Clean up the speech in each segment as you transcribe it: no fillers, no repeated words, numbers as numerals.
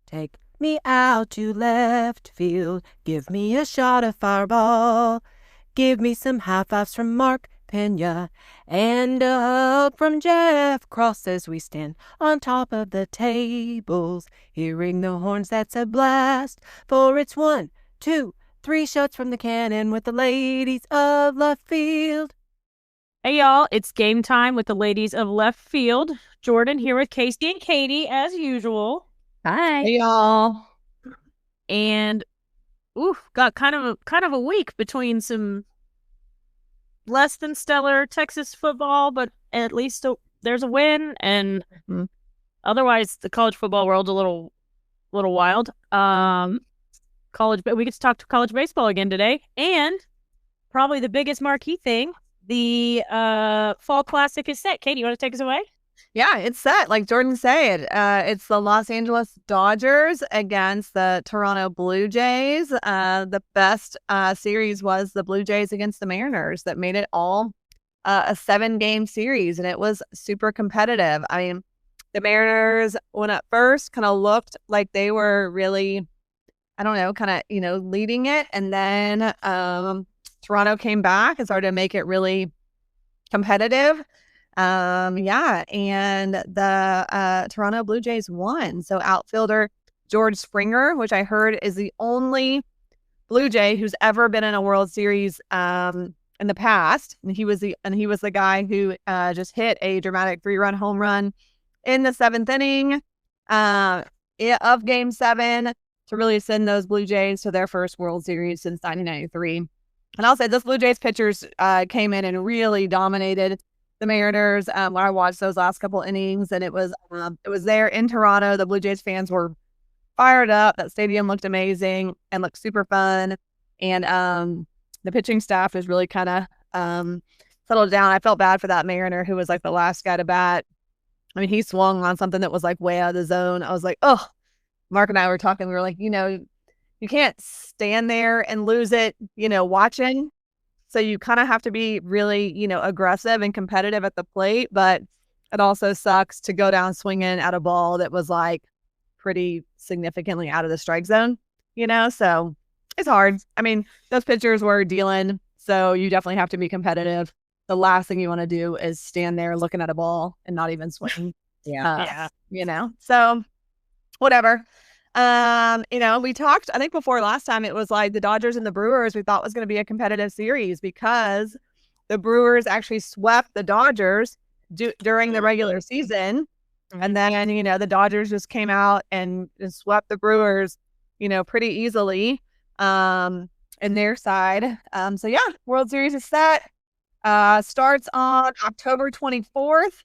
Take me out to left field. Give me a shot of Fireball. Give me some high fives from Mark Peña and a hug from Jeff Cross as we stand on top of the tables. Hearing the horns, that's a blast. For it's 1, 2, 3 shots from the cannon with the ladies of left field. Hey, y'all. It's game time with the ladies of left field. Jordan here with Kasey and Katie, as usual. Hi. Hey, y'all. And, got kind of a week between some less than stellar Texas football, but at least there's a win. And otherwise, the college football world's a little wild. We get to talk to college baseball again today, and probably the biggest marquee thing, the Fall Classic is set. Katie, you want to take us away? Yeah, it's set. Like Jordan said, it's the Los Angeles Dodgers against the Toronto Blue Jays. The best series was the Blue Jays against the Mariners that made it all a 7-game series, and it was super competitive. I mean, the Mariners, when at first kind of looked like they were really, leading it, and then Toronto came back and started to make it really competitive. And the Toronto Blue Jays won. So outfielder George Springer, which I heard is the only Blue Jay who's ever been in a World Series in the past, and he was the guy who just hit a dramatic 3-run home run in the 7th inning of Game 7 to really send those Blue Jays to their first World Series since 1993. And I'll say this Blue Jays pitchers came in and really dominated the Mariners. When I watched those last couple innings, and it was there in Toronto. The Blue Jays fans were fired up. That stadium looked amazing and looked super fun. And the pitching staff is really kind of settled down. I felt bad for that Mariner who was like the last guy to bat. I mean, he swung on something that was like way out of the zone. I was like, oh, Mark and I were talking. We were like, you can't stand there and lose it, watching. So you kind of have to be really, aggressive and competitive at the plate. But it also sucks to go down swinging at a ball that was like pretty significantly out of the strike zone, So it's hard. I mean, those pitchers were dealing. So you definitely have to be competitive. The last thing you want to do is stand there looking at a ball and not even swing. So whatever. We talked, I think before last time, it was like the Dodgers and the Brewers we thought was going to be a competitive series because the Brewers actually swept the Dodgers during the regular season. And then, the Dodgers just came out and swept the Brewers, pretty easily in their side. World Series is set. Starts on October 24th.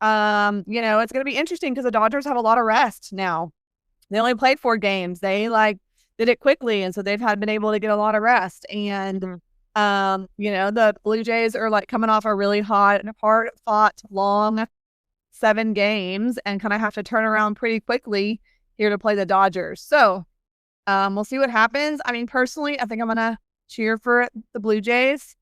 It's going to be interesting because the Dodgers have a lot of rest now. They only played 4 games. They did it quickly, and so they've been able to get a lot of rest. And the Blue Jays are coming off a really hard-fought, long 7 games, and kind of have to turn around pretty quickly here to play the Dodgers. So we'll see what happens. I mean, personally, I think I'm gonna cheer for the Blue Jays,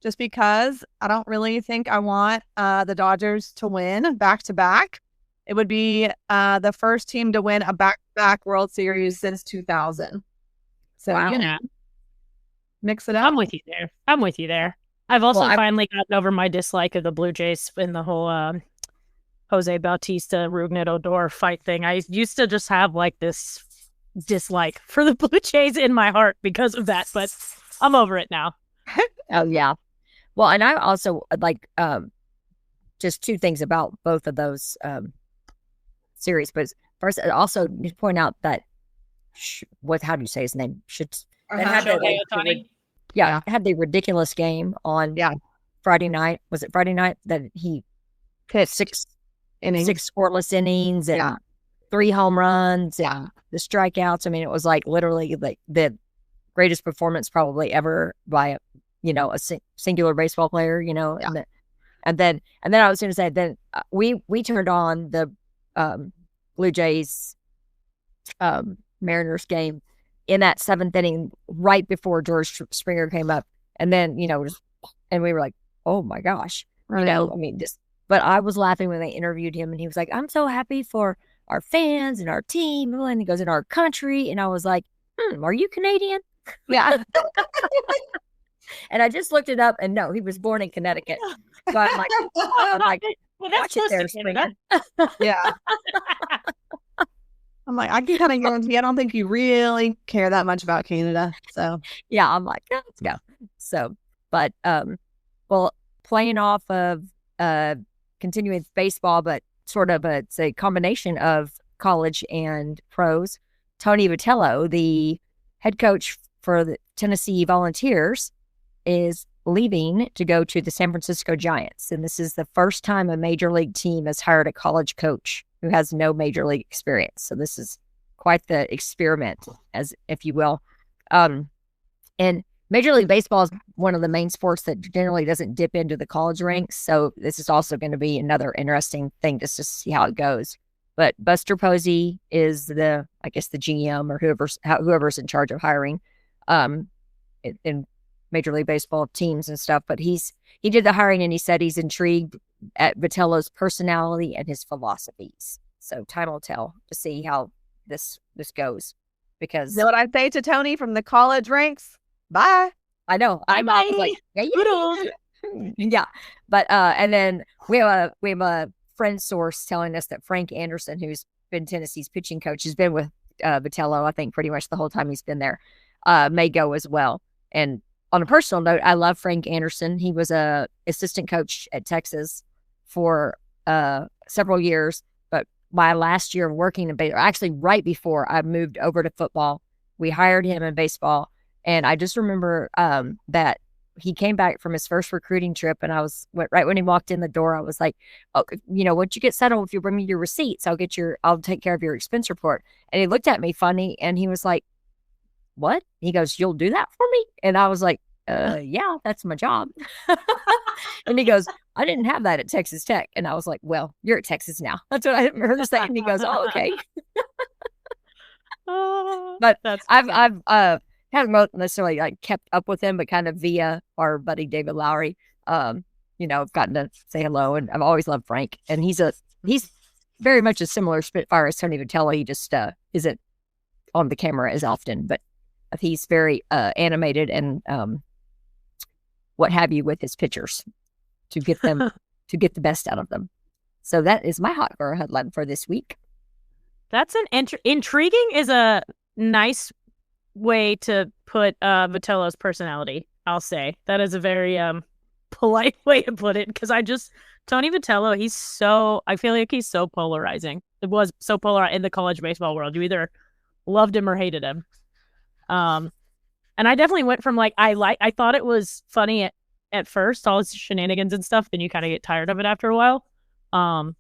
just because I don't really think I want the Dodgers to win back-to-back. It would be the first team to win a back-to-back World Series since 2000. So, wow. Mix it up. I'm with you there. I've also finally gotten over my dislike of the Blue Jays in the whole Jose Bautista, Rougned Odor fight thing. I used to just have this dislike for the Blue Jays in my heart because of that, but I'm over it now. Oh, yeah. Well, and I also just 2 things about both of those series. But first, I also need to point out that how do you say his name? Had the ridiculous game on Friday night. Was it Friday night that he hit 6 scoreless innings and 3 home runs and the strikeouts? I mean, it was literally the greatest performance probably ever by a singular baseball player. And then I was going to say then we turned on the Blue Jays Mariners game in that 7th inning right before George Springer came up, and then and we were like, oh my gosh, but I was laughing when they interviewed him, and he was like, I'm so happy for our fans and our team, and he goes, in our country. And I was like, are you Canadian? Yeah. And I just looked it up, and no, he was born in Connecticut. So I'm like, well, that's watch it there, Springer. Yeah. I'm like, I can kind of guarantee I don't think you really care that much about Canada. So yeah, I'm like, yeah, let's go. So, but well, playing off of continuing with baseball, but sort of it's a combination of college and pros. Tony Vitello, the head coach for the Tennessee Volunteers, is leaving to go to the San Francisco Giants. And this is the first time a major league team has hired a college coach who has no major league experience. So this is quite the experiment, as if you will. And Major League Baseball is one of the main sports that generally doesn't dip into the college ranks. So this is also going to be another interesting thing just to see how it goes. But Buster Posey is the GM or whoever's in charge of hiring in Major League Baseball teams and stuff. But he did the hiring, and he said he's intrigued at Vitello's personality and his philosophies. So time will tell to see how this goes. Because you know what I say to Tony from the college ranks? Bye. I know. I was like, yeah. But and then we have a friend source telling us that Frank Anderson, who's been Tennessee's pitching coach, has been with Vitello, I think, pretty much the whole time he's been there, may go as well. And on a personal note, I love Frank Anderson. He was a assistant coach at Texas for several years. But my last year of working in baseball, actually right before I moved over to football, we hired him in baseball. And I just remember that he came back from his first recruiting trip, and right when he walked in the door, I was like, "Oh, once you get settled, if you bring me your receipts, I'll take care of your expense report." And he looked at me funny, and he was like, "What?" He goes, "You'll do that for me?" And I was like, "Yeah, that's my job." And he goes, "I didn't have that at Texas Tech." And I was like, "Well, you're at Texas now." That's what I heard him say. And he goes, "Oh, okay." But I've haven't necessarily like kept up with him, but kind of via our buddy David Lowry. I've gotten to say hello, and I've always loved Frank. And he's very much a similar Spitfire as Tony Vitello. He just isn't on the camera as often, but he's very animated and what have you with his pictures to get them to get the best out of them. So that is my hot girl headline for this week. That's an intriguing is a nice way to put Vitello's personality. I'll say that is a very polite way to put it, because Tony Vitello, I feel like he's so polarizing. It was so polarizing in the college baseball world. You either loved him or hated him. And I definitely went from I thought it was funny at first, all his shenanigans and stuff, then you kind of get tired of it after a while. But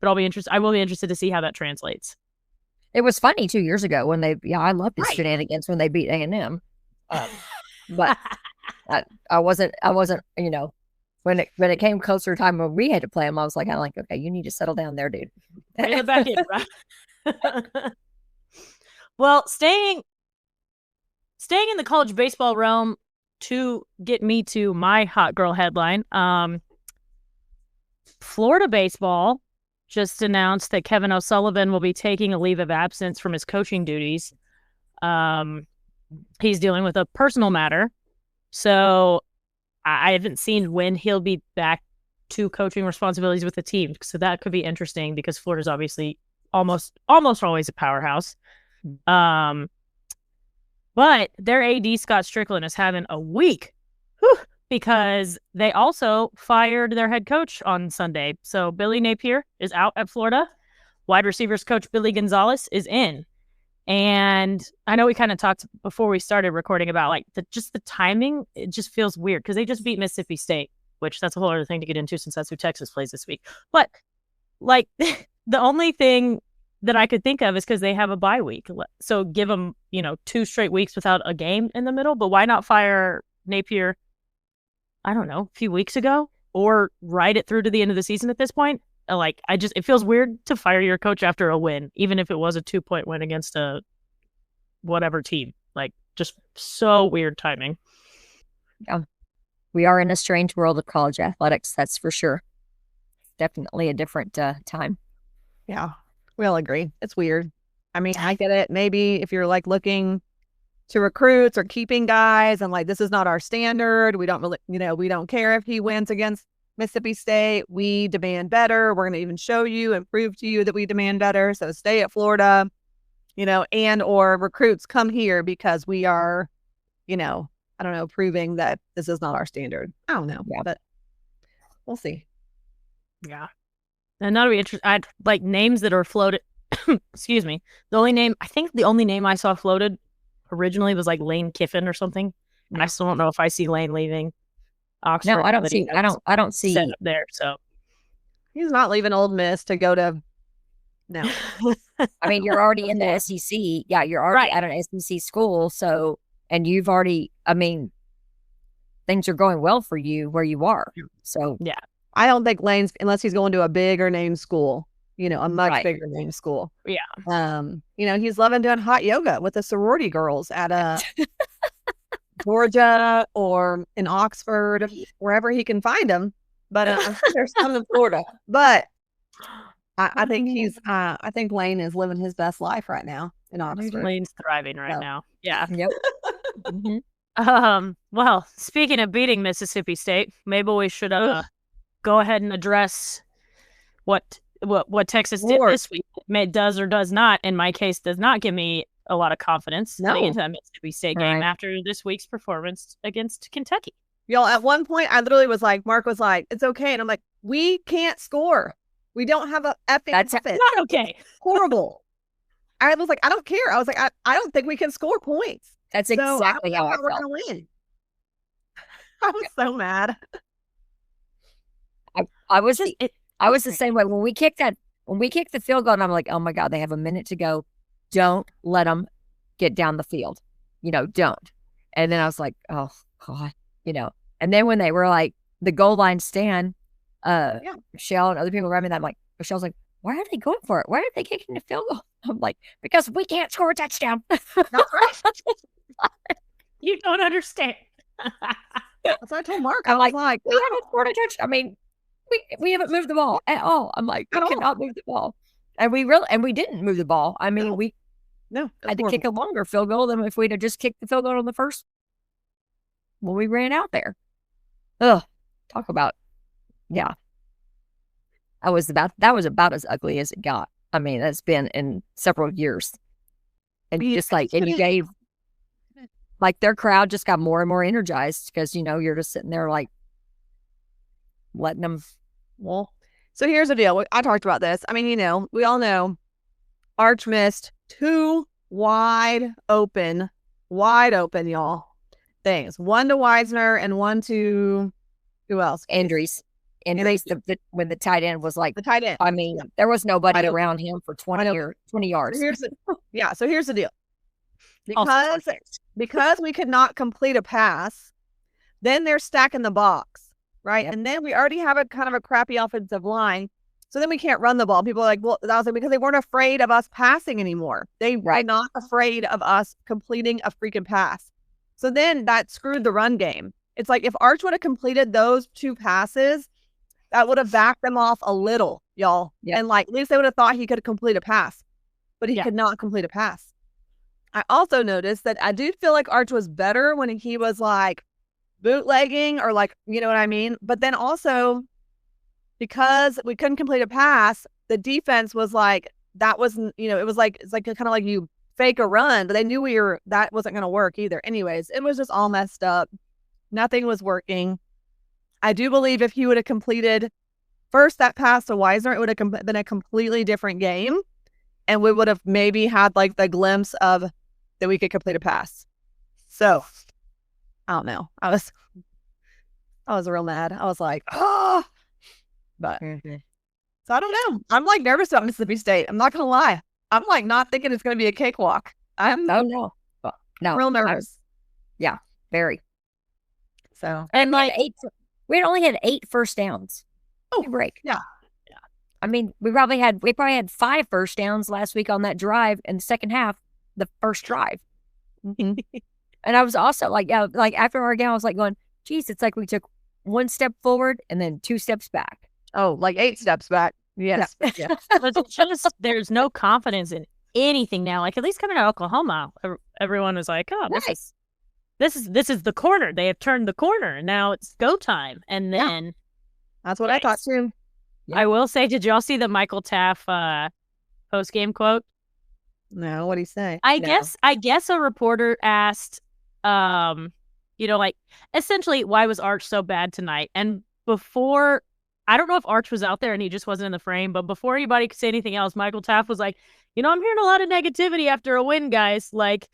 I will be interested to see how that translates. It was funny 2 years ago when I loved his shenanigans when they beat A&M. But I wasn't, when it came closer time when we had to play him, I was like, okay, you need to settle down there, dude. Back in, right? Well, staying in the college baseball realm to get me to my hot girl headline, Florida baseball just announced that Kevin O'Sullivan will be taking a leave of absence from his coaching duties. He's dealing with a personal matter. So I haven't seen when he'll be back to coaching responsibilities with the team. So that could be interesting, because Florida's obviously almost always a powerhouse. But their AD, Scott Strickland, is having a week. Because they also fired their head coach on Sunday. So Billy Napier is out at Florida. Wide receivers coach Billy Gonzalez is in. And I know we kind of talked before we started recording about the timing. It just feels weird because they just beat Mississippi State, which that's a whole other thing to get into since that's who Texas plays this week. But the only thing that I could think of is because they have a bye week. So give them, 2 straight weeks without a game in the middle. But why not fire Napier, I don't know, a few weeks ago, or ride it through to the end of the season at this point? It feels weird to fire your coach after a win, even if it was a 2-point win against a whatever team. Just so weird timing. Yeah. We are in a strange world of college athletics, that's for sure. Definitely a different time. Yeah. We all agree. It's weird. I mean, I get it. Maybe if you're like looking to recruits or keeping guys and like, this is not our standard. We don't really, we don't care if he wins against Mississippi State. We demand better. We're going to even show you and prove to you that we demand better. So stay at Florida, and or recruits come here because we are, I don't know, proving that this is not our standard. I don't know, but we'll see. Yeah. And that'll be interesting. I'd like names that are floated. Excuse me. The only name I saw floated originally was like Lane Kiffin or something. And I still don't know if I see Lane leaving Oxford. No, I don't see set up there. So he's not leaving Ole Miss to go to. No. I mean, you're already in the SEC. Yeah, you're already at an SEC school. So, and you've already, I mean, things are going well for you where you are. So, yeah. I don't think Lane's, unless he's going to a bigger name school, a much bigger name school. Yeah. He's loving doing hot yoga with the sorority girls at Georgia or in Oxford, wherever he can find them. But I'm sure there's some in Florida. But I think Lane is living his best life right now in Oxford. Lane's thriving right now. Yeah. Yep. Mm-hmm. Well, speaking of beating Mississippi State, maybe we should go ahead and address what Texas did this week. It does or does not, in my case, does not give me a lot of confidence heading into that Mississippi State game after this week's performance against Kentucky. Y'all, at one point, I literally was like, Mark was like, it's okay. And I'm like, we can't score. We don't have a epic offense. Not okay. Horrible. I was like, I don't care. I was like, I don't think we can score points. That's exactly how I felt. We're going to win. I was so mad. I was the same way when we kicked the field goal, and I'm like, oh my God, they have a minute to go. Don't let them get down the field. Don't. And then I was like, oh God, and then when they were like the goal line stand, Michelle and other people around me, that I'm like, Michelle's like, why are they going for it? Why are they kicking the field goal? I'm like, because we can't score a touchdown. You don't understand. That's what I told Mark. I'm like, we haven't scored a touchdown. I mean, we haven't moved the ball at all. I'm like, we cannot move the ball. And we didn't move the ball. I mean, we had to kick a longer field goal than if we'd have just kicked the field goal on the first when we ran out there. Ugh. Talk about, yeah. That was about as ugly as it got. I mean, that's been in several years. And it gave, like, their crowd just got more and more energized because, you're just sitting there like letting them. Well, so here's the deal. I talked about this. I mean, we all know Arch missed two wide open, y'all, things. One to Weisner and one to, who else? Andrews, when the tight end was like, the tight end. I mean, there was nobody around him for 20 yards. So here's the deal. Because we could not complete a pass, then they're stacking the box, right? Yep. And then we already have a kind of a crappy offensive line. So then we can't run the ball. People are like, well, that was like because they weren't afraid of us passing anymore. They were not afraid of us completing a freaking pass. So then that screwed the run game. It's like if Arch would have completed those two passes, that would have backed them off a little, y'all. Yep. And like at least they would have thought he could complete a pass, but he could not complete a pass. I also noticed that I do feel like Arch was better when he was like bootlegging or like, you know what I mean? But then also because we couldn't complete a pass, the defense was like, that wasn't, it was like, it's like kind of like you fake a run, but they knew that wasn't going to work either. Anyways, it was just all messed up. Nothing was working. I do believe if he would have completed first that pass to Weisner, it would have been a completely different game. And we would have maybe had like the glimpse of that we could complete a pass. So I don't know. I was real mad. I was like, oh, but so I don't know. I'm like nervous about Mississippi State. I'm not going to lie. I'm like not thinking it's going to be a cakewalk. No, real nervous. Yeah, very. So, and like we had only had 8 first downs. Oh, break. Yeah. I mean, we probably had 5 first downs last week on that drive in the second half, the first drive. And I was also like after our game, I was like going, geez, it's like we took 1 step forward and then 2 steps back. Oh, like 8 steps back. Yes. Yeah. But it's just there's no confidence in anything now. Like at least coming to Oklahoma, everyone was like, "Oh, this is the corner. They have turned the corner, and now it's go time." And then that's what I thought too. Yeah. I will say, did y'all see the Michael Taff post game quote? No, what did he say? I guess a reporter asked, like essentially, why was Arch so bad tonight? And before, I don't know if Arch was out there and he just wasn't in the frame, but before anybody could say anything else, Michael Taff was like, I'm hearing a lot of negativity after a win, guys. Like,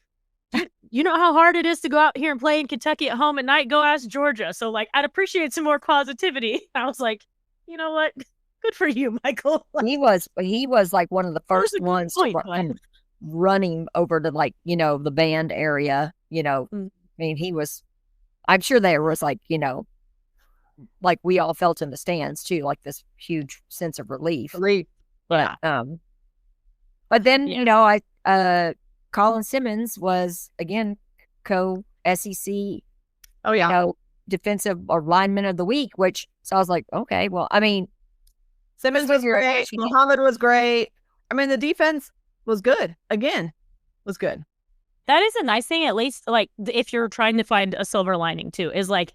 you know how hard it is to go out here and play in Kentucky at home at night? Go ask Georgia. So, like, I'd appreciate some more positivity. I was like, you know what? Good for you, Michael. He was like one of the first ones to running over to like, the band area, I mean, I'm sure there was like, like we all felt in the stands too, like this huge sense of relief. But, but then, Colin Simmons was again co-SEC. Oh yeah. Defensive or lineman of the week, so I was like, okay, well, I mean, Simmons was great. Muhammad was great. I mean, the defense was good. Again, was good. That is a nice thing, at least, like, if you're trying to find a silver lining, too, is, like,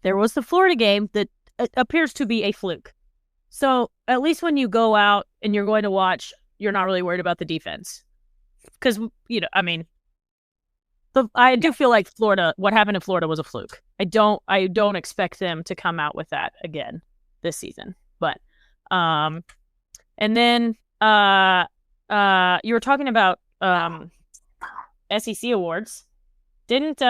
there was the Florida game that appears to be a fluke. So, at least when you go out and you're going to watch, you're not really worried about the defense. Because, I mean, I do feel like what happened in Florida was a fluke. I don't expect them to come out with that again this season. But, and then, you were talking about SEC awards. Didn't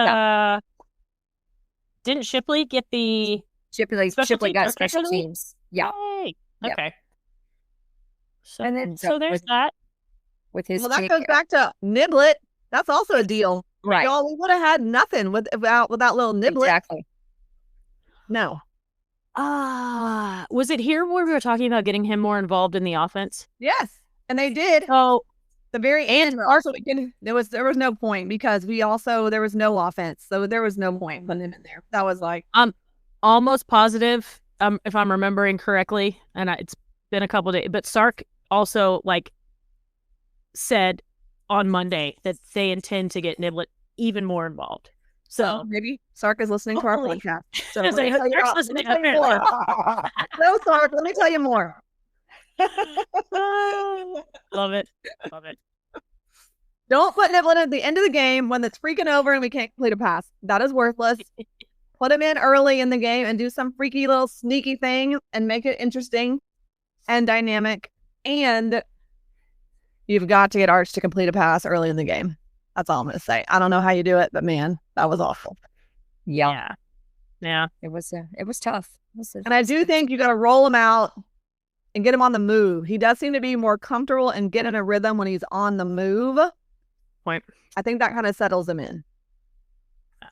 Shipley get the Shipley got special teams? Yeah. Yay. Yep. Okay. So, and then so there's that. With his that goes back to Niblet. That's also a deal, right? Y'all, we would have had nothing without little Niblet. Exactly. No. Was it here where we were talking about getting him more involved in the offense? Yes, and they did. Oh, the very end. Also, there was no point because there was no offense, so there was no point putting him in there. That was like almost positive, if I'm remembering correctly, and it's been a couple days. But Sark also said on Monday that they intend to get Niblet even more involved. So maybe Sark is listening to our podcast. So no, Sark, let me tell you more. Love it. Don't put Niblet at the end of the game when it's freaking over and we can't complete a pass. That is worthless. Put him in early in the game and do some freaky little sneaky thing and make it interesting and dynamic. And you've got to get Arch to complete a pass early in the game. That's all I'm going to say. I don't know how you do it, but man, that was awful. Yeah. It was tough. And I do think you got to roll him out and get him on the move. He does seem to be more comfortable and get in a rhythm when he's on the move. Point. I think that kind of settles him in.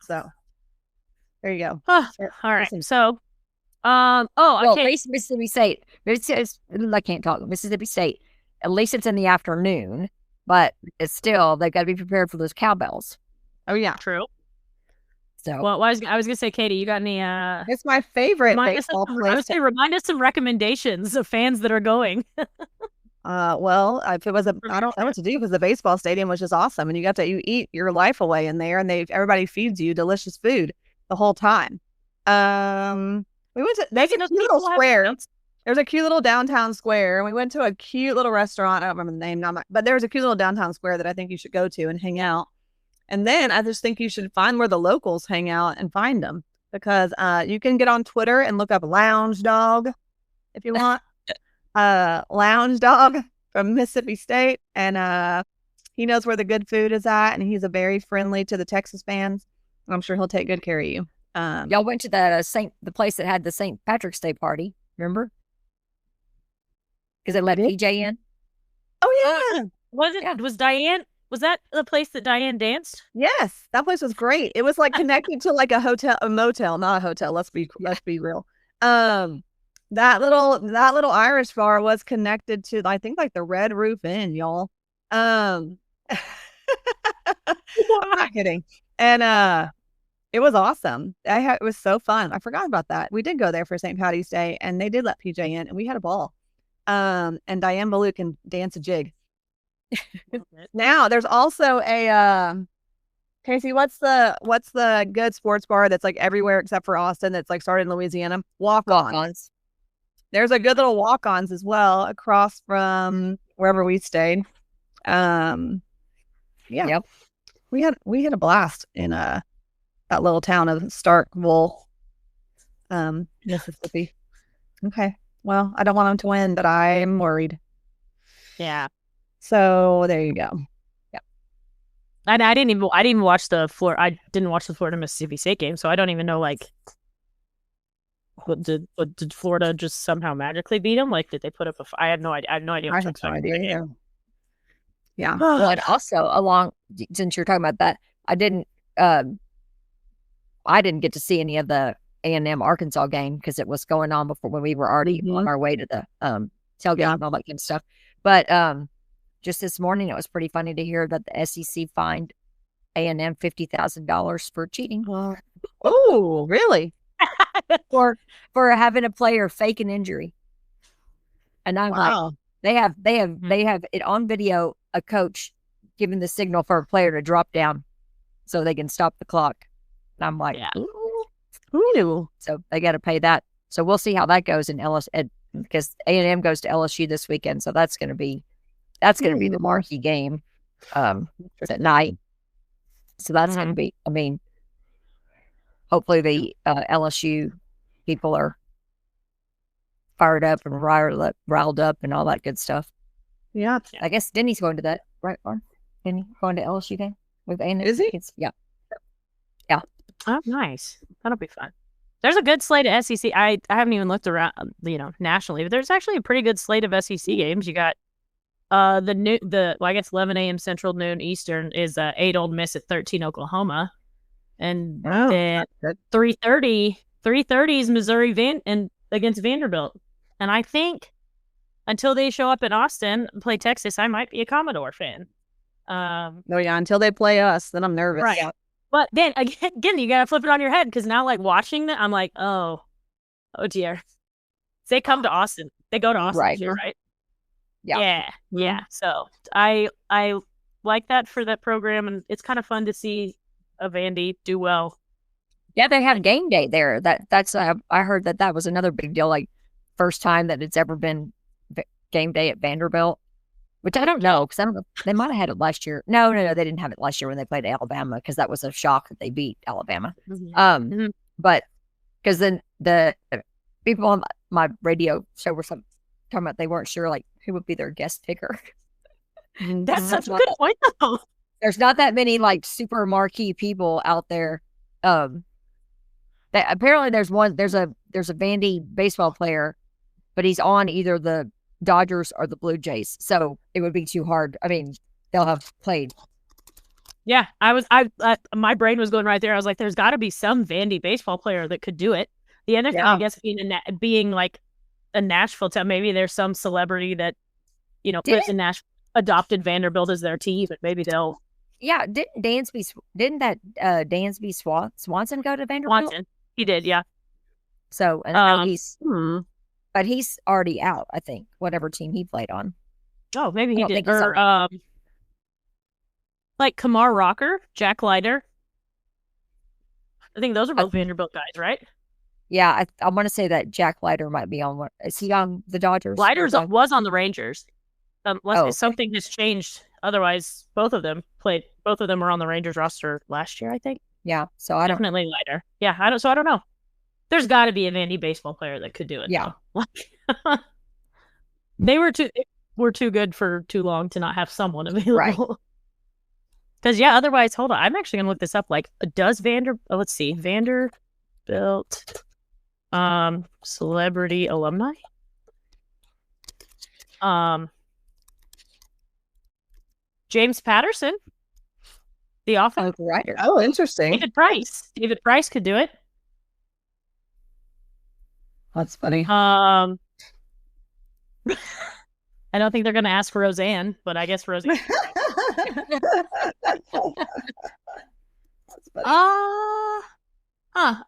So there you go. All right. So, okay. Mississippi State. I can't talk. Mississippi State. At least it's in the afternoon, but it's still, they've got to be prepared for those cowbells. Oh yeah, true. So, well, I was gonna say, Katie, you got any? It's my favorite baseball place. I would say, remind us some recommendations of fans that are going. Well, if it was I don't know what to do because the baseball stadium was just awesome, and you eat your life away in there, and everybody feeds you delicious food the whole time. We went to there's a cute little square. There's a cute little downtown square, and we went to a cute little restaurant. I don't remember the name, but there's a cute little downtown square that I think you should go to and hang out. And then I just think you should find where the locals hang out and find them because you can get on Twitter and look up Lounge Dog if you want. Lounge Dog from Mississippi State, and he knows where the good food is at, and he's a very friendly to the Texas fans. I'm sure he'll take good care of you. Y'all went to that the place that had the St. Patrick's Day party, remember? Because they let PJ in. Oh yeah, Was Diane? Was that the place that Diane danced? Yes, that place was great. It was like connected to like a motel, not a hotel. Let's be real. That little Irish bar was connected to, I think, like the Red Roof Inn, y'all. I'm not kidding. And it was awesome. It was so fun. I forgot about that. We did go there for St. Patty's Day, and they did let PJ in, and we had a ball. and Diane Ballou can dance a jig. Now there's also a Kasey, what's the good sports bar that's like everywhere except for Austin that's like started in Louisiana? Walk-ons. There's a good little walk-ons as well across from wherever we stayed. Yeah. Yep. We had a blast in that little town of Starkville, Mississippi. Okay. Well, I don't want them to win, but I'm worried. Yeah. So there you go. And I didn't even watch the Florida Mississippi State game, so I don't even know like did Florida just somehow magically beat them? Like, did they put up I have no idea. I have no idea. I have no idea either. Yeah. Well, and also since you're talking about that, I didn't get to see any of the A&M Arkansas game because it was going on before when we were already on our way to the tailgate and all that kind of stuff. But just this morning, it was pretty funny to hear that the SEC fined A&M $50,000 for cheating. Oh, really? for having a player fake an injury. And I'm like, they have it on video, a coach giving the signal for a player to drop down so they can stop the clock. And I'm like, ooh. So they got to pay that. So we'll see how that goes in LSU because A&M goes to LSU this weekend. So that's going to be the marquee game at night. So that's going to be, I mean, hopefully the LSU people are fired up and riled up and all that good stuff. Yeah. I guess Denny's going to that, right, Barn? Denny going to LSU game with A&M? Is he? Yeah. Oh, nice. That'll be fun. There's a good slate of SEC. I haven't even looked around, nationally, but there's actually a pretty good slate of SEC games. You got I guess 11 a.m. Central, noon Eastern is 8 Ole Miss at 13 Oklahoma, and then 3:30 is Missouri against Vanderbilt. And I think until they show up in Austin and play Texas, I might be a Commodore fan. Until they play us, then I'm nervous. Right. But then again, you gotta flip it on your head because now, like watching that, I'm like, oh dear. They come to Austin. They go to Austin too, right? Yeah. So I like that for that program, and it's kind of fun to see a Vandy do well. Yeah, they have game day there. That's I heard that was another big deal. Like first time that it's ever been game day at Vanderbilt, which I don't know because I don't know. They might have had it last year. No, they didn't have it last year when they played Alabama because that was a shock that they beat Alabama. But because then the people on my radio show were talking about they weren't sure like who would be their guest picker. That's such a good point though. There's not that many like super marquee people out there. That apparently there's a Vandy baseball player, but he's on either the Dodgers or the Blue Jays, so it would be too hard. I mean, they'll have played. Yeah, my brain was going right there. I was like, there's got to be some Vandy baseball player that could do it. The other thing, I guess, being like a Nashville town, maybe there's some celebrity that lives in Nashville, adopted Vanderbilt as their team, but maybe they'll. Yeah, didn't Dansby Swanson go to Vanderbilt? Swanson, he did, yeah. So and I know but he's already out. I think whatever team he played on. Oh, maybe he did. Or like Kamar Rocker, Jack Leiter. I think those are both Vanderbilt guys, right? Yeah, I want to say that Jack Leiter might be on one. Is he on the Dodgers? Leiter was on the Rangers. Something has changed. Otherwise, both of them were on the Rangers roster last year, I think. Yeah, so I definitely Leiter. Yeah, I don't know. There's got to be a Vandy baseball player that could do it. Yeah, they were too good for too long to not have someone available. Right. Because otherwise, hold on. I'm actually gonna look this up. Like, does let's see, Vanderbilt, celebrity alumni. James Patterson, the offensive writer. Oh, interesting. David Price could do it. That's funny. I don't think they're going to ask for Roseanne, but I guess Roseanne. That's funny.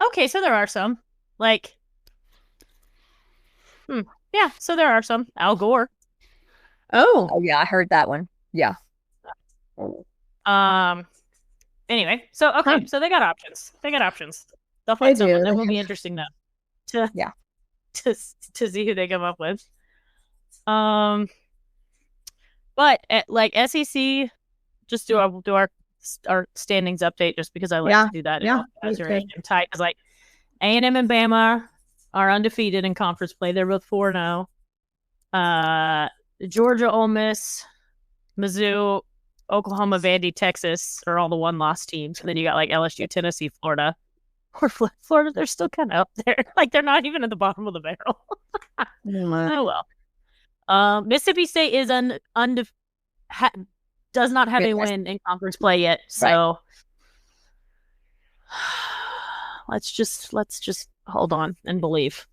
Okay, so there are some. Like, Yeah, so there are some. Al Gore. Oh yeah, I heard that one. Yeah. Anyway, so okay, so they got options. They'll find someone. That will be interesting though. To see who they come up with. But like SEC, just do our standings update just because I like to do that. As you're tight, because like A&M and Bama are undefeated in conference play. They're both 4-0. Georgia, Ole Miss, Mizzou, Oklahoma, Vandy, Texas are all the one-loss teams. And then you got like LSU, Tennessee, Florida. Or Florida, they're still kind of up there. Like they're not even at the bottom of the barrel. Oh well. Mississippi State is does not have a win in conference play yet. So let's just hold on and believe.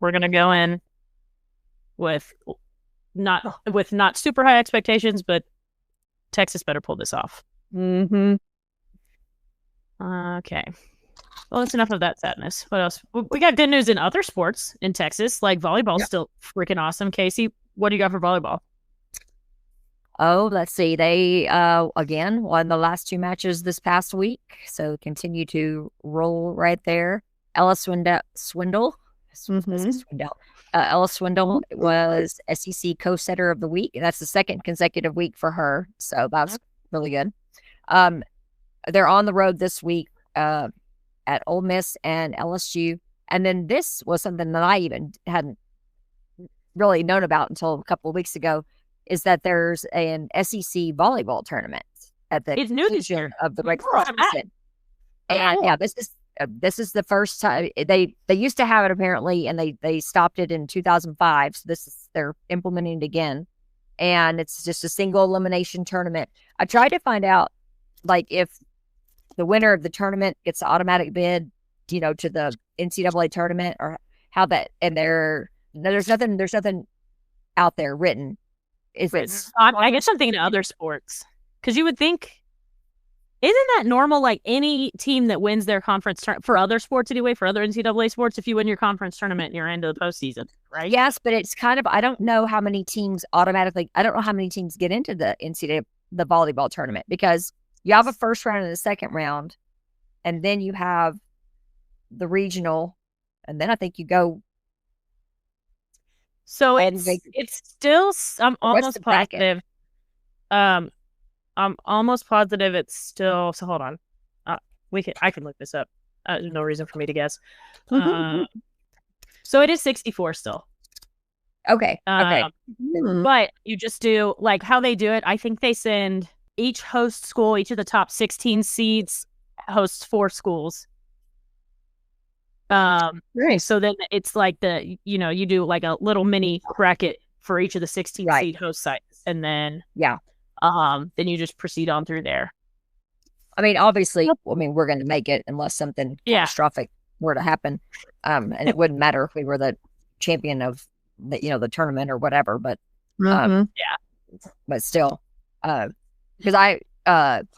We're gonna go in with not super high expectations, but Texas better pull this off. Mm-hmm. Okay. Well, that's enough of that sadness. What else? We got good news in other sports in Texas. Like volleyball's still freaking awesome. Kasey, what do you got for volleyball? Oh, let's see. They again won the last 2 matches this past week, so continue to roll right there. Ella Swindle. Ella Swindle was SEC co-setter of the week. That's the 2nd consecutive week for her, so that's really good. They're on the road this week at Ole Miss and LSU, and then this was something that I even hadn't really known about until a couple of weeks ago. Is that there's an SEC volleyball tournament at the conclusion of the regular season. And yeah, this is the first time they used to have it apparently, and they stopped it in 2005. So they're implementing it again, and it's just a single elimination tournament. I tried to find out like if the winner of the tournament gets the automatic bid, to the NCAA tournament, or how that. And there's nothing out there written. I guess I'm thinking of other sports, because you would think, isn't that normal? Like any team that wins their conference for other sports anyway, for other NCAA sports, if you win your conference tournament, you're into the postseason, right? Yes, but it's kind of, I don't know how many teams get into the NCAA, the volleyball tournament, because you have a first round and a second round, and then you have the regional, and then I think you go. So it's still, I'm almost positive. I'm almost positive it's still, so hold on. I can look this up. There's no reason for me to guess. So it is 64 still. Okay. But you just do like how they do it. I think they send each host school, each of the top 16 seeds hosts 4 schools. Right. So then it's like you do like a little mini bracket for each of the 16 seed host sites, and then then you just proceed on through there. I mean, obviously, we're going to make it unless something catastrophic were to happen, and it wouldn't matter if we were the champion of the tournament or whatever. But but still, because I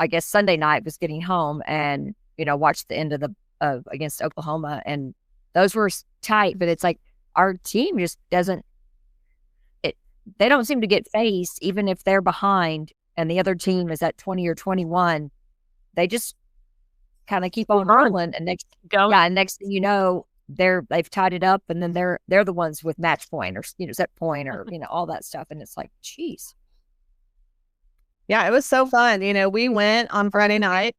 guess Sunday night was getting home and watched the end of the. Against Oklahoma, and those were tight, but it's like our team just doesn't. They don't seem to get faced, even if they're behind, and the other team is at 20 or 21. They just kind of keep on rolling, and next thing you know, they've tied it up, and then they're the ones with match point or set point or all that stuff, and it's like, geez. Yeah, it was so fun. We went on Friday night.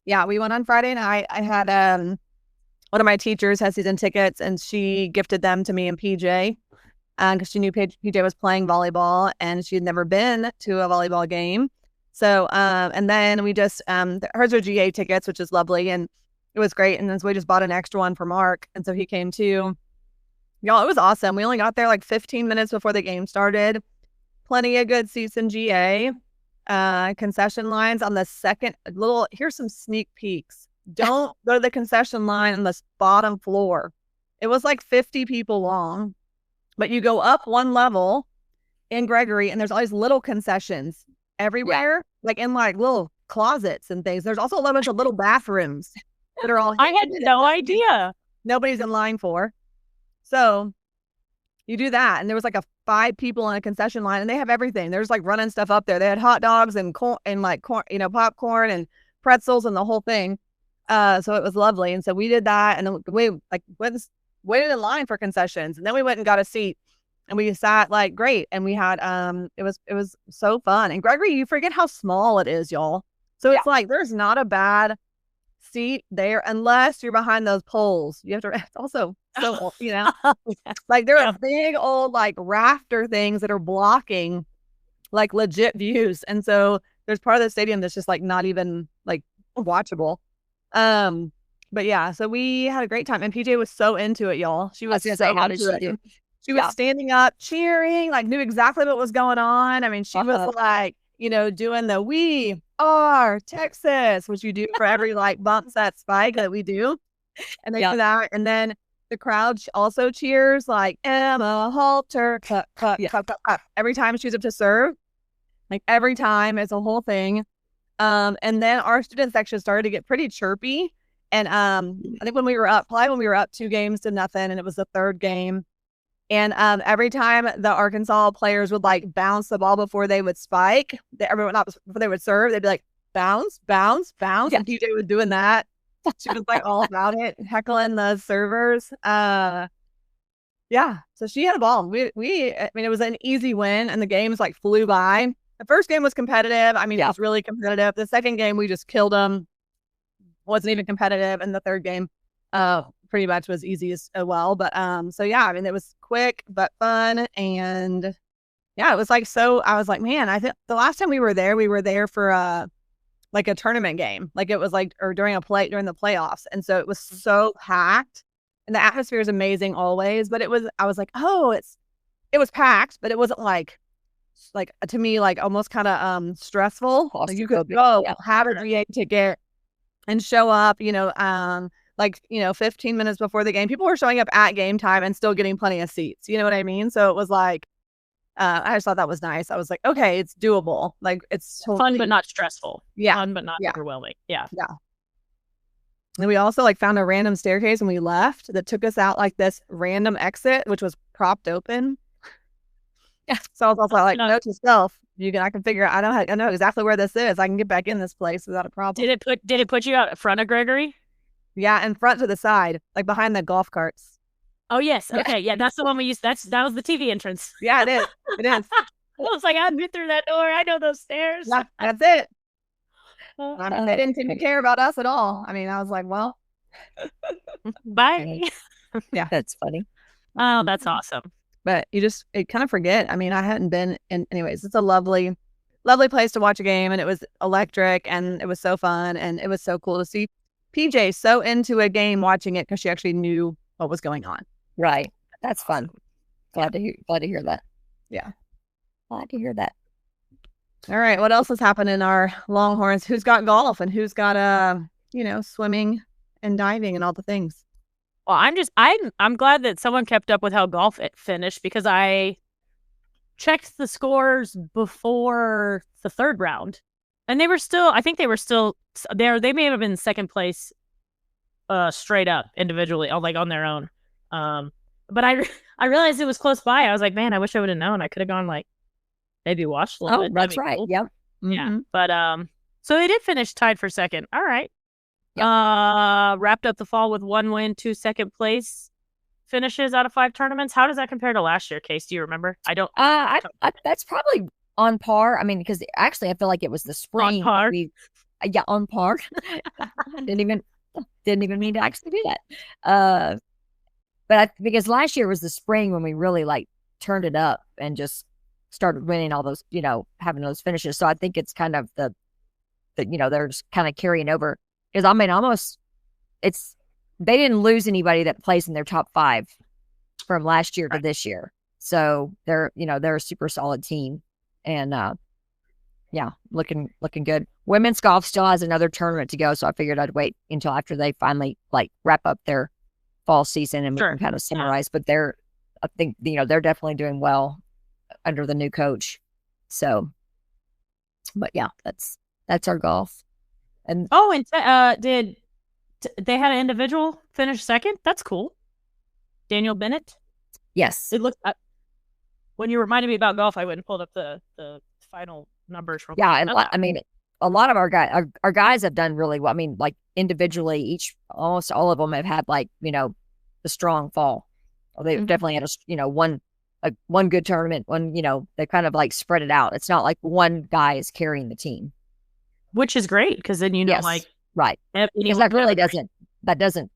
Yeah, we went on Friday night. I had one of my teachers has season tickets, and she gifted them to me and PJ because she knew PJ was playing volleyball, and she had never been to a volleyball game. So, and then we just, hers are GA tickets, which is lovely, and it was great. And then so we just bought an extra one for Mark, and so he came too. Y'all, it was awesome. We only got there like 15 minutes before the game started. Plenty of good seats in GA. Concession lines on the second here's some sneak peeks. Don't go to the concession line on the bottom floor. It was like 50 people long, but you go up one level in Gregory, and there's all these little concessions everywhere, like in like little closets and things. There's also a bunch of little bathrooms that are all I had no idea nobody's in line for. So you do that, and there was like 5 people in a concession line, and they have everything. There's like running stuff up there. They had hot dogs and corn and like corn, popcorn and pretzels and the whole thing. So it was lovely. And so we did that, and then we waited in line for concessions, and then we went and got a seat, and we sat like great, and we had it was so fun. And Gregory, you forget how small it is, y'all. So it's like there's not a bad seat there unless you're behind those poles. You have to. It's also so like there are big old like rafter things that are blocking like legit views, and so there's part of the stadium that's just like not even like watchable. But yeah, so we had a great time, and PJ was so into it, y'all. She was so how did she do? She was standing up, cheering, like knew exactly what was going on. I mean, she was like, doing the "We Are Texas," which you do for every like bump set spike that we do, and they do that, and then the crowd also cheers like Emma Halter, cut, every time she's up to serve, like every time. It's a whole thing. And then our student section started to get pretty chirpy. And I think when we were up 2-0, and it was the third game. And every time the Arkansas players would like bounce the ball before they would spike, before they would serve, they'd be like, bounce, bounce, bounce. Yeah. And PJ was doing that. She was like all about it, heckling the servers. So she had a ball. I mean, it was an easy win, and the games like flew by. The first game was competitive. I mean, it was really competitive. The second game, we just killed them. Wasn't even competitive. And the third game, pretty much was easy as well. But so yeah, I mean, it was quick but fun, and yeah, it was like so. I was like, man, I think the last time we were there for like a tournament game, like it was like or during the playoffs, and so it was so packed, and the atmosphere is amazing always. But I was like, oh, it was packed, but it wasn't like to me like almost kind of stressful. Like you could go have an EA ticket and show up, 15 minutes before the game. People were showing up at game time and still getting plenty of seats. You know what I mean? So it was like, I just thought that was nice. I was like, okay, it's doable. Like it's totally fun, but not stressful. Yeah. Fun, but not overwhelming. Yeah. Yeah. And we also like found a random staircase when we left that took us out like this random exit, which was propped open. Yeah. So I was also like, note to self, I can figure out, I know exactly where this is. I can get back in this place without a problem. Did it put you out in front of Gregory? Yeah, in front to the side, like behind the golf carts. Oh yes. Okay. Yeah, that's the one we used. That was the TV entrance. Yeah, it is. It is. I was like, I've been through that door. I know those stairs. Yeah, that's it. They didn't seem to care about us at all. I mean, I was like, well, bye. Yeah, that's funny. Oh, that's awesome. But you kind of forget. I mean, I hadn't been in. Anyways, it's a lovely, lovely place to watch a game, and it was electric, and it was so fun, and it was so cool to see PJ so into a game watching it because she actually knew what was going on. Right. That's fun. Glad to hear that. Yeah. Glad to hear that. All right. What else has happened in our Longhorns? Who's got golf and who's got swimming and diving and all the things? Well, I'm glad that someone kept up with how golf finished, because I checked the scores before the third round, and they may have been second place straight up individually, like on their own. But I realized it was close by. I was like, man, I wish I would have known. I could have gone like maybe watched a little bit. That's right. Cool. Yep. Mm-hmm. Yeah. But so they did finish tied for second. All right. Yep. Wrapped up the fall with 1 win, 2 second place finishes out of 5 tournaments. How does that compare to last year, Kasey? Do you remember? I don't. That's probably on par. I mean, because actually, I feel like it was the spring. On par. On par. didn't even mean to actually do that. But because last year was the spring when we really like turned it up and just started winning all those, having those finishes. So I think it's kind of the they're just kind of carrying over. Because I mean, they didn't lose anybody that plays in their top 5 from last year to this year. So they're a super solid team, and looking good. Women's golf still has another tournament to go, so I figured I'd wait until after they finally like wrap up their fall season and we can kind of summarize. But I think they're definitely doing well under the new coach. So, but yeah, that's our golf. And did they had an individual finish second? That's cool. Daniel Bennett. Yes. It looked. When you reminded me about golf, I went and pulled up the final numbers from. Yeah, and I mean, a lot of our guys have done really well. I mean, like individually, almost all of them have had like the strong fall. They've definitely had one good tournament. They kind of like spread it out. It's not like one guy is carrying the team, which is great because then yes, like right, because that really doesn't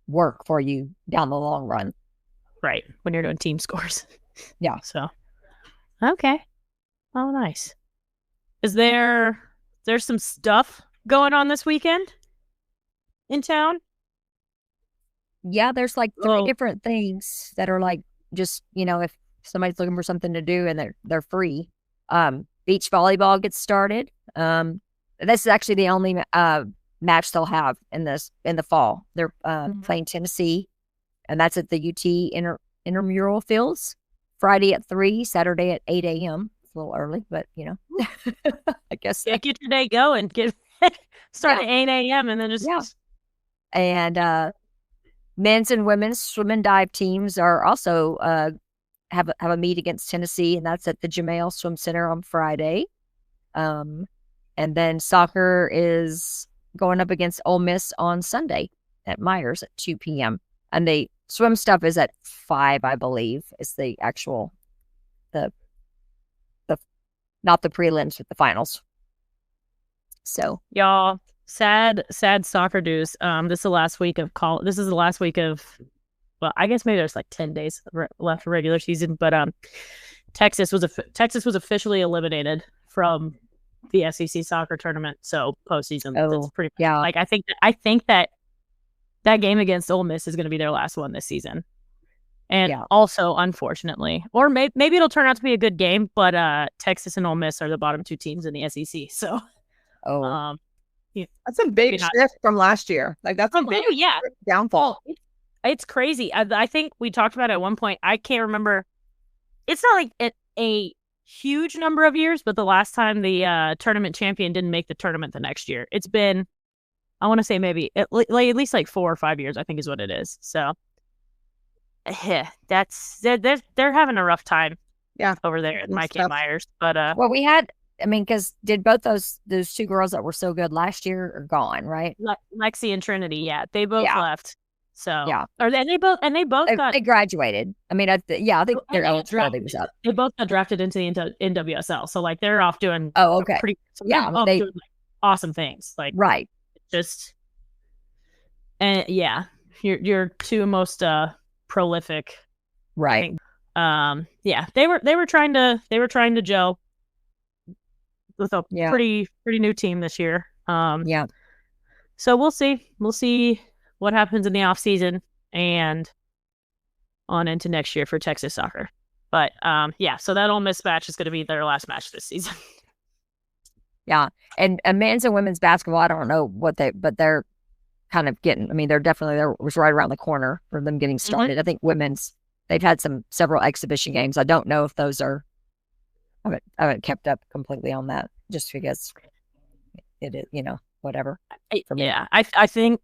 work for you down the long run, right? When you're doing team scores, yeah. So, okay, oh nice. Is there's some stuff going on this weekend in town? Yeah, there's like 3 different things that are like just if somebody's looking for something to do and they're free. Beach volleyball gets started. This is actually the only match they'll have in the fall. They're playing Tennessee, and that's at the UT intramural fields. Friday at 3, Saturday at 8 a.m. It's a little early, but I guess get your day going. Start at 8 a.m. and then just And men's and women's swim and dive teams are also have a meet against Tennessee, and that's at the Jamail Swim Center on Friday. And then soccer is going up against Ole Miss on Sunday at Myers at 2 p.m. And the swim stuff is at 5, I believe. It's the actual the not the prelims, but the finals. So y'all, sad soccer news. This is the last week of This is the last week of. Well, I guess maybe there's like 10 days left for regular season, but Texas was officially eliminated from the SEC soccer tournament. So postseason, that's pretty much, like I think that game against Ole Miss is going to be their last one this season. And also, unfortunately, or maybe it'll turn out to be a good game, but Texas and Ole Miss are the bottom 2 teams in the SEC. So, that's a big shift from last year. Like that's a big downfall. It's crazy. I think we talked about it at one point. I can't remember. It's not like a huge number of years, but the last time the tournament champion didn't make the tournament the next year. It's been, I want to say maybe at least like 4 or 5 years, I think is what it is. So, they're having a rough time. Yeah, over there at Mike and Myers. But well, we had. I mean, because did both those 2 girls that were so good last year are gone, right? Lexi and Trinity, they both left. So they both graduated. I mean, I think their eligibility was up. They both got drafted into the NWSL, so like they're off doing doing like, awesome things. Like right, just and your 2 most prolific, right? They were trying to gel with a pretty new team this year. So we'll see what happens in the off season and on into next year for Texas soccer. But so that Ole Miss match is going to be their last match this season. And men's and women's basketball, I don't know but they're kind of getting. I mean, they're was right around the corner for them getting started. I think women's, they've had several exhibition games. I don't know if those are. I haven't kept up completely on that just because it is, whatever. For me. Yeah, I think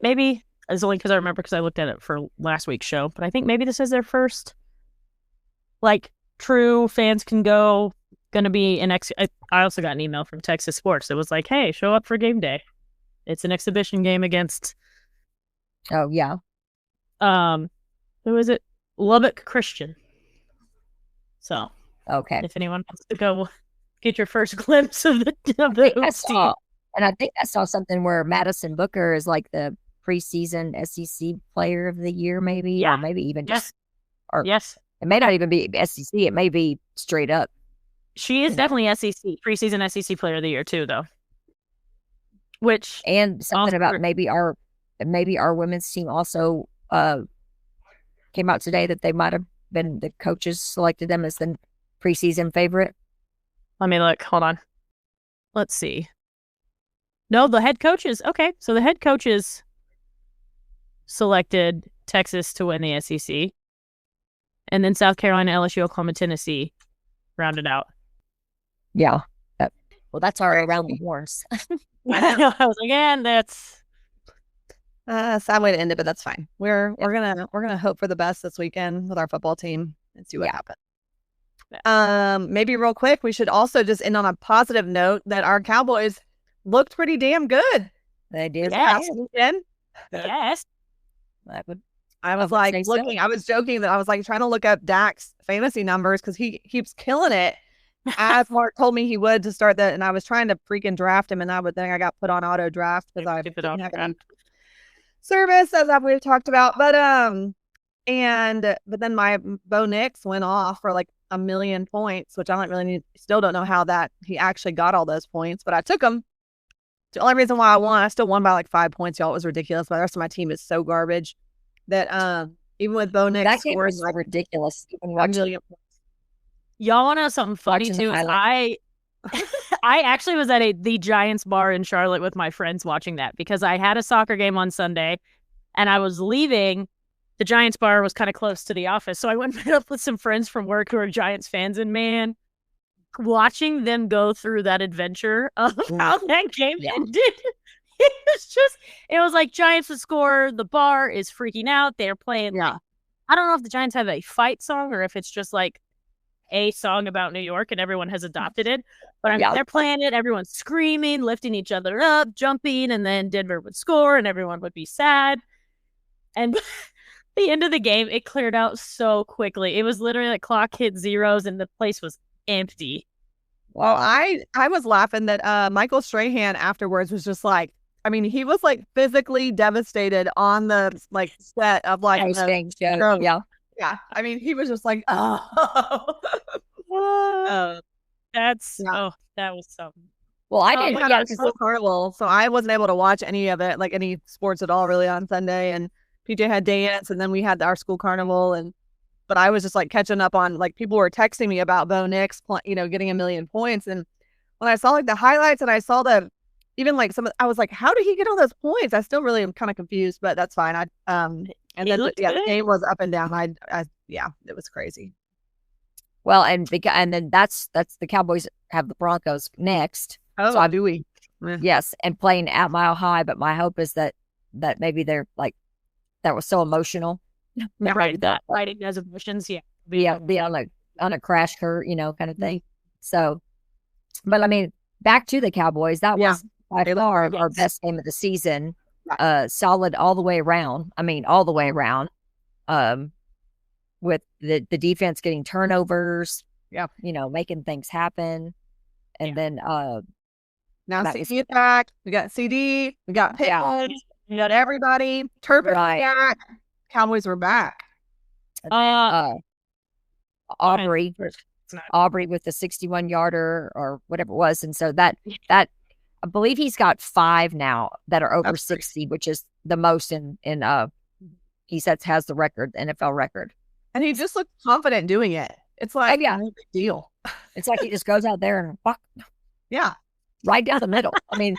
maybe it's only because I remember because I looked at it for last week's show, but I think maybe this is their first, like, true fans can go, going to be an I also got an email from Texas Sports. It was like, hey, show up for game day. It's an exhibition game against. Oh, yeah. Who is it? Lubbock Christian. So. Okay. If anyone wants to go get your first glimpse of the team. And I think I saw something where Madison Booker is like the preseason SEC player of the year, maybe, or maybe even just. Yes. It may not even be SEC. It may be straight up. She is definitely SEC, preseason SEC player of the year too, though. And something about maybe our women's team also came out today that they might have been, the coaches selected them as the preseason favorite. Let me look. Hold on. Let's see. No, the head coaches. Okay, so the head coaches selected Texas to win the SEC, and then South Carolina, LSU, Oklahoma, Tennessee rounded out. Yeah. Well, that's our around the horns. I was like, that's Sad way to end it, but that's fine. We're gonna hope for the best this weekend with our football team and see what happens. Maybe real quick, we should also just end on a positive note that our Cowboys looked pretty damn good. They did. Yes. Weekend. Yes. I was like looking. I was joking that I was like trying to look up Dak's fantasy numbers because he keeps killing it. As Mark told me he would to start that, and I was trying to freaking draft him, and I got put on auto draft because I didn't have any service, as we've talked about. But then my Bo Nix went off for like 1 million points, which I don't really need. Still don't know how that he actually got all those points, but I took them. The only reason why I won, I still won by like 5 points, y'all. It was ridiculous. But the rest of my team is so garbage that even with Bo Nix, that game was like ridiculous. Even watching Y'all want to know something funny too? I actually was at the Giants bar in Charlotte with my friends watching that because I had a soccer game on Sunday and I was leaving. The Giants bar was kind of close to the office. So I went and met up with some friends from work who are Giants fans, and man, watching them go through that adventure of how that game ended. It was like Giants would score, the bar is freaking out. They're playing I don't know if the Giants have a fight song or if it's just like a song about New York and everyone has adopted it. But they're playing it, everyone's screaming, lifting each other up, jumping, and then Denver would score and everyone would be sad. And the end of the game, it cleared out so quickly. It was literally like clock hit zeros and the place was empty. Well, I was laughing that Michael Strahan afterwards was just like, I mean, he was like physically devastated on the like set of like yeah. I mean, he was just like, that was something. Well, I didn't have school carnival, so I wasn't able to watch any of it, like any sports at all, really, on Sunday. And PJ had dance, and then we had our school carnival, but I was just like catching up on like people were texting me about Bo Nix, getting 1 million points, and when I saw like the highlights and I saw even like I was like, how did he get all those points? I still really am kind of confused, but that's fine. And then the game was up and down. It was crazy. Well, and then that's the Cowboys have the Broncos next. Oh, so do we? Yes, and playing at Mile High. But my hope is that maybe they're like that was so emotional. Right, that writing those emotions. Be on a crash cart, kind of thing. So, but I mean, back to the Cowboys. That was by far our best game of the season. Solid all the way around. I mean, all the way around. With the defense getting turnovers, making things happen, and then now CD back. We got CD. We got Peña. We got everybody. Turpin back. Cowboys were back. Aubrey with the 61-yarder or whatever it was, and so that I believe he's got 5 now that are over 60, which is the most in he says has the record, the NFL record. And he just looked confident doing it. It's like no big deal. It's like he just goes out there and right down the middle. I mean,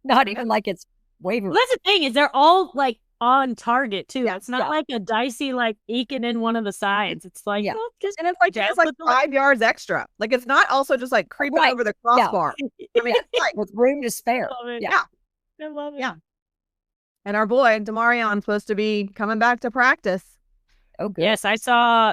not even like it's wavering. Well, that's the thing is they're all like on target too. It's not like a dicey like eking in one of the sides. It's like and it's like it's like 5 yards extra. Like it's not also just like creeping over the crossbar. I mean, it's like with room to spare. I love it. Yeah. And our boy Demarion's supposed to be coming back to practice. Oh, good. Yes, I saw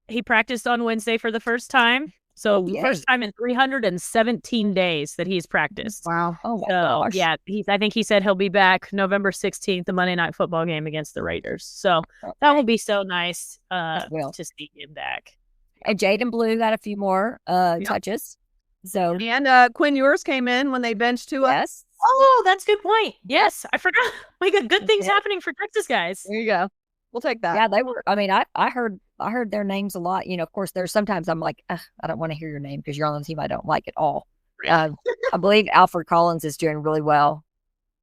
he practiced on Wednesday for the first time. So first time in 317 days that he's practiced. Wow. Oh my gosh. Yeah, I think he said he'll be back November 16th, the Monday Night Football game against the Raiders. So that will be so nice to see him back. And Jaden Blue got a few more touches. So and Quinn Ewers came in when they benched to us. Oh, that's a good point. Yes, I forgot. We got good things happening for Texas guys. There you go. We'll take that. Yeah, they were. I mean, I heard their names a lot. Of course, there's sometimes I'm like, I don't want to hear your name because you're on the team I don't like at all. I believe Alfred Collins is doing really well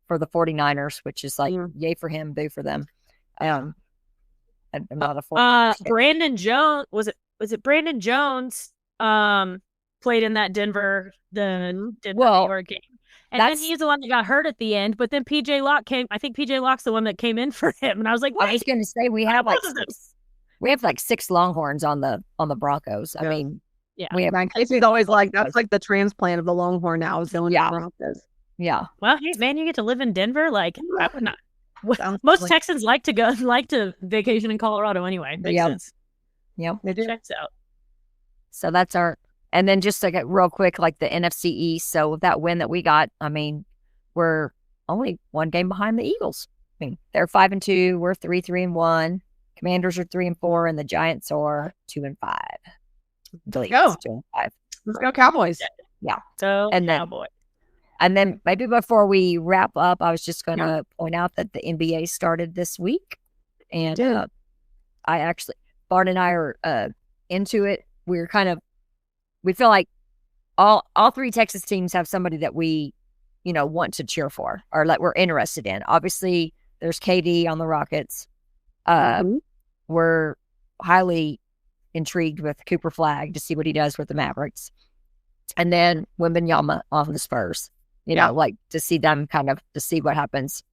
for the 49ers, which is like, yay for him, boo for them. I'm not a Brandon Jones was it Brandon Jones played in that Denver New York game. And then he's the one that got hurt at the end, but then PJ Locke came. I think PJ Locke's the one that came in for him, and I was like, wait, I was going to say we have like 6 Longhorns on the Broncos. I mean, we have. Kasey's always like that's like the transplant of the Longhorn now is going to the Broncos. Yeah. Well, hey, man, you get to live in Denver. Like, I would not. Sounds Most like- Texans like to vacation in Colorado anyway. Makes sense. Yep. They do. Checks out. So that's and then just like real quick, like the NFC East. So with that win that we got, I mean, we're only one game behind the Eagles. I mean, they're 5-2. We're 3-1. Commanders are 3-4, and the Giants are 2-5. Go. 2-5. Let's go Cowboys. Yeah. So, And then- Cowboy. And then maybe before we wrap up, I was just going to point out that the NBA started this week. And I actually, Bart and I are into it. We feel like all three Texas teams have somebody that we, want to cheer for or like we're interested in. Obviously, there's KD on the Rockets. We're highly intrigued with Cooper Flagg to see what he does with the Mavericks. And then Wembanyama on the Spurs. Like to see them to see what happens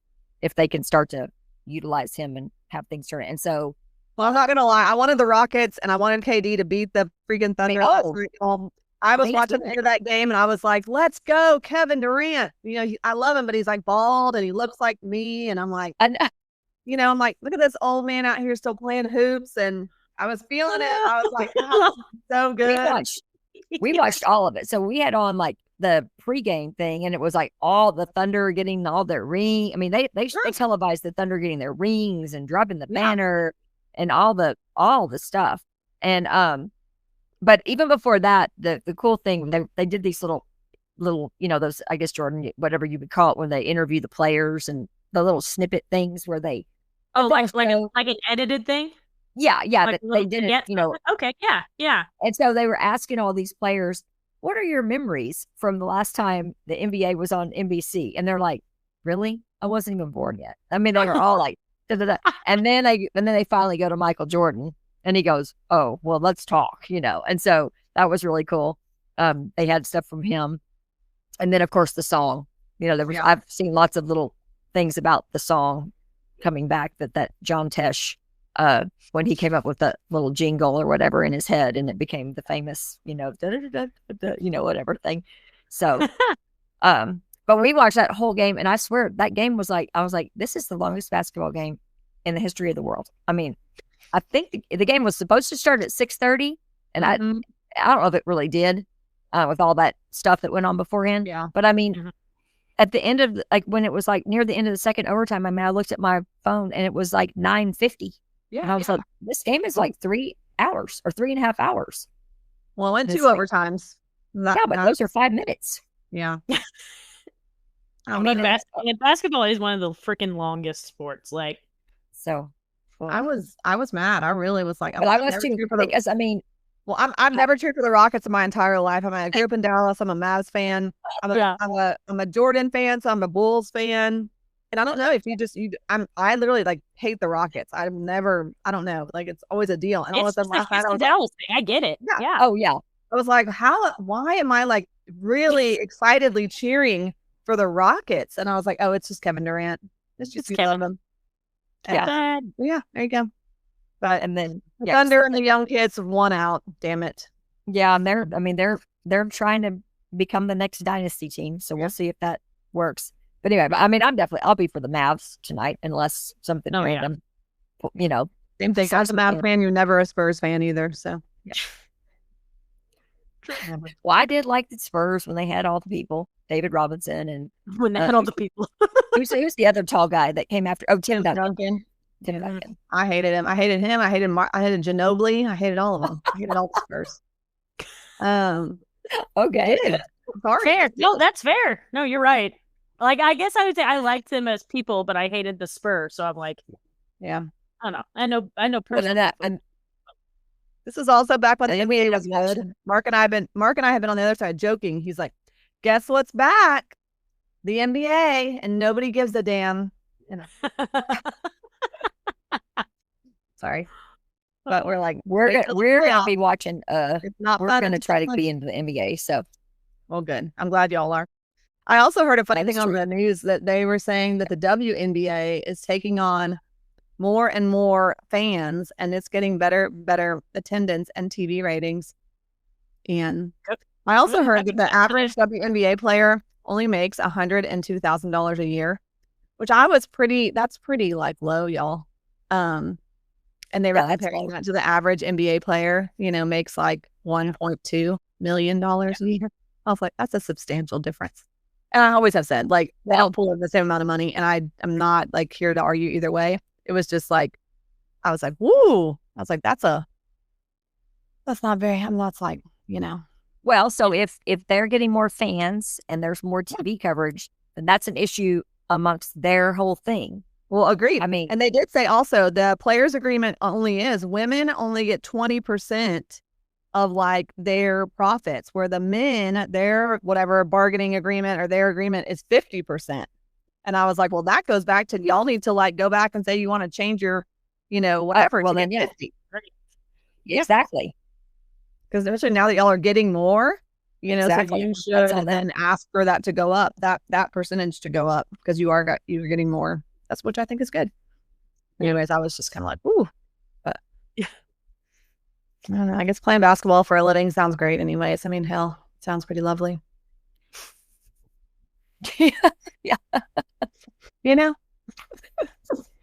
if they can start to utilize him and have things turn. And so, well, I'm not gonna lie, I wanted the Rockets and I wanted KD to beat the freaking Thunder. I was watching the end of that game and I was like, "Let's go, Kevin Durant." I love him, but he's like bald and he looks like me, and I'm like, I'm like, look at this old man out here still playing hoops, and I was feeling it. I was like, oh, so good. We watched all of it. So we had on like the pregame thing, and it was like all the Thunder getting all their ring. I mean, they televised the Thunder getting their rings and dropping the banner and all the stuff. And but even before that, the cool thing, they did these little those, I guess, Jordan, whatever you would call it, when they interview the players and the little snippet things where they like an edited thing. Yeah, like they did it, Okay, yeah. And so they were asking all these players, what are your memories from the last time the NBA was on NBC? And they're like, really? I wasn't even born yet. I mean, they were all like, da, da, da. And then they finally go to Michael Jordan, and he goes, oh, well, let's talk, And so that was really cool. They had stuff from him. And then, of course, the song. I've seen lots of little things about the song coming back that John Tesh, when he came up with that little jingle or whatever in his head, and it became the famous, whatever thing. So, but we watched that whole game, and I swear that game was like, I was like, this is the longest basketball game in the history of the world. I mean, I think the game was supposed to start at 6:30, and I don't know if it really did, with all that stuff that went on beforehand. Yeah. But I mean, at the end of when it was like near the end of the second overtime, I mean, I looked at my phone and it was like 9:50. Yeah. And I was like, this game is like 3 hours or 3.5 hours. Well, I went 2 overtimes. But those are 5 minutes. Yeah. I mean, basketball is one of the freaking longest sports. Like, so I was mad. I really was like, but I was too, because I mean, well, I've never cheered for the Rockets in my entire life. I grew up in Dallas. I'm a Mavs fan. I'm a Jordan fan, so I'm a Bulls fan. And I don't know if I literally like hate the Rockets. I don't know. Like, it's always a deal. And all of a sudden last night I was Dallas thing. I get it. Yeah. Oh yeah. I was like, why am I like really excitedly cheering for the Rockets? And I was like, oh, it's just Kevin Durant. It's just Kevin. Yeah. Yeah, there you go. But and then the Thunder and the young kids won out. Damn it. Yeah, and they're trying to become the next dynasty team. So we'll see if that works. But anyway, I mean, I'll be for the Mavs tonight unless something random. Same thing. As a Mavs fan, you're never a Spurs fan either. So yeah. Well, I did like the Spurs when they had all the people, David Robinson, and when they had all the people. who's the other tall guy that came after? Oh, Tim Duncan. I hated him. I hated Ginobili. I hated all of them. I hated all the Spurs. Okay. Sorry. Fair. No, that's fair. No, you're right. Like, I guess I would say I liked them as people, but I hated the Spurs. So I'm like, yeah, I don't know. I know personally. And this is also back when the NBA was good. Mark and I have been on the other side joking. He's like, guess what's back? The NBA, and nobody gives a damn. Sorry. But we're like, we're gonna be watching it's not we're fun. gonna try to be into the NBA. So well, good. I'm glad y'all are. I also heard a funny thing on the news that they were saying that the WNBA is taking on more and more fans, and it's getting better attendance and TV ratings. And I also heard that the average WNBA player only makes $102,000 a year, which that's pretty like low, y'all. And they were comparing that to the average NBA player, makes like $1.2 million a year. I was like, that's a substantial difference. And I always have said, like, they don't pull in the same amount of money. And I'm not like here to argue either way. It was just like, I was like, woo. I was like, that's not very, that's like, Well, so if they're getting more fans and there's more TV coverage, then that's an issue amongst their whole thing. Well, agreed. I mean, and they did say also the players' agreement only is women only get 20% of like their profits, where the men, their whatever bargaining agreement or their agreement is 50%. And I was like, well, that goes back to y'all need to like go back and say you want to change your, whatever. Well, then, 50. Exactly. Because especially now that y'all are getting more, exactly. So you should then ask for that to go up, that percentage to go up, because you're getting more. That's which I think is good. Anyways, I was just kind of like, ooh, but yeah. I don't know. I guess playing basketball for a living sounds great. Anyways, I mean, hell, it sounds pretty lovely. Yeah.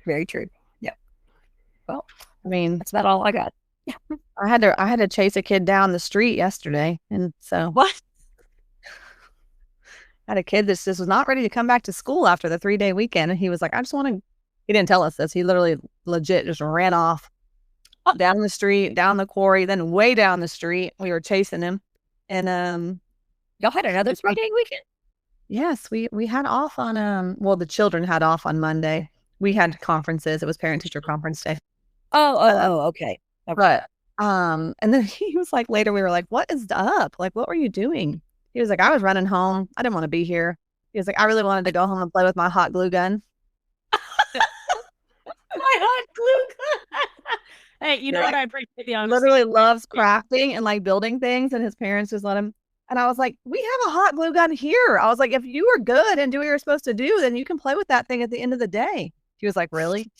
Very true. Yeah. Well, I mean, that's about all I got. Yeah. I had to chase a kid down the street yesterday, and so what? I had a kid that just was not ready to come back to school after the 3-day weekend, and he was like, I just want to. He didn't tell us this. He literally legit just ran off down the street, down the quarry, then way down the street. We were chasing him, and y'all had another 3-day weekend. Yes, we had off on the children had off on Monday. We had conferences. It was parent teacher conference day. Okay. But and then he was like, later we were like, what is up? Like, what were you doing? He was like, I was running home. I didn't want to be here. He was like, I really wanted to go home and play with my hot glue gun. My hot glue gun. Hey, you know what? I appreciate the honesty. Literally loves crafting and like building things, and his parents just let him. And I was like, we have a hot glue gun here. I was like, if you were good and do what you're supposed to do, then you can play with that thing at the end of the day. He was like, really?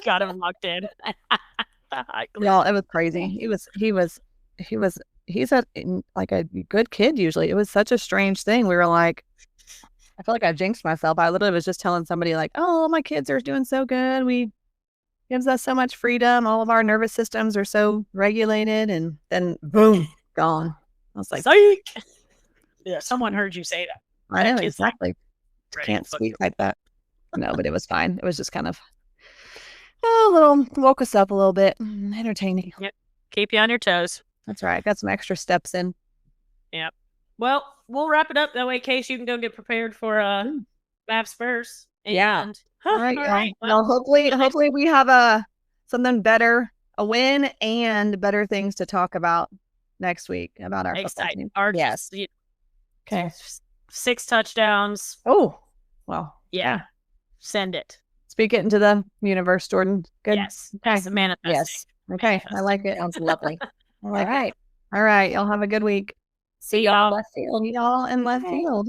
Got him locked in. Y'all, it was crazy. He's a good kid usually. It was such a strange thing. We were like, I feel like I jinxed myself. I literally was just telling somebody like, oh, my kids are doing so good. Gives us so much freedom. All of our nervous systems are so regulated, and then boom, gone. I was like, psych. Yeah, someone heard you say that. I know, exactly. Can't speak like that. No, but it was fine. It was just kind of woke us up a little bit. Entertaining. Yep. Keep you on your toes. That's right. Got some extra steps in. Yep. Well, we'll wrap it up that way, Kasey. You can go get prepared for Mavs Spurs. Yeah. All right. Well, hopefully we have something better, a win, and better things to talk about next week about our football team. Yes. Okay. 6 touchdowns. Oh, well. Yeah. Send it. Speak it into the universe, Jordan. Good. Yes. That's the manifesting. Yes. Okay. I like it. Sounds lovely. All right. Y'all have a good week. See y'all in left field. Y'all in left field.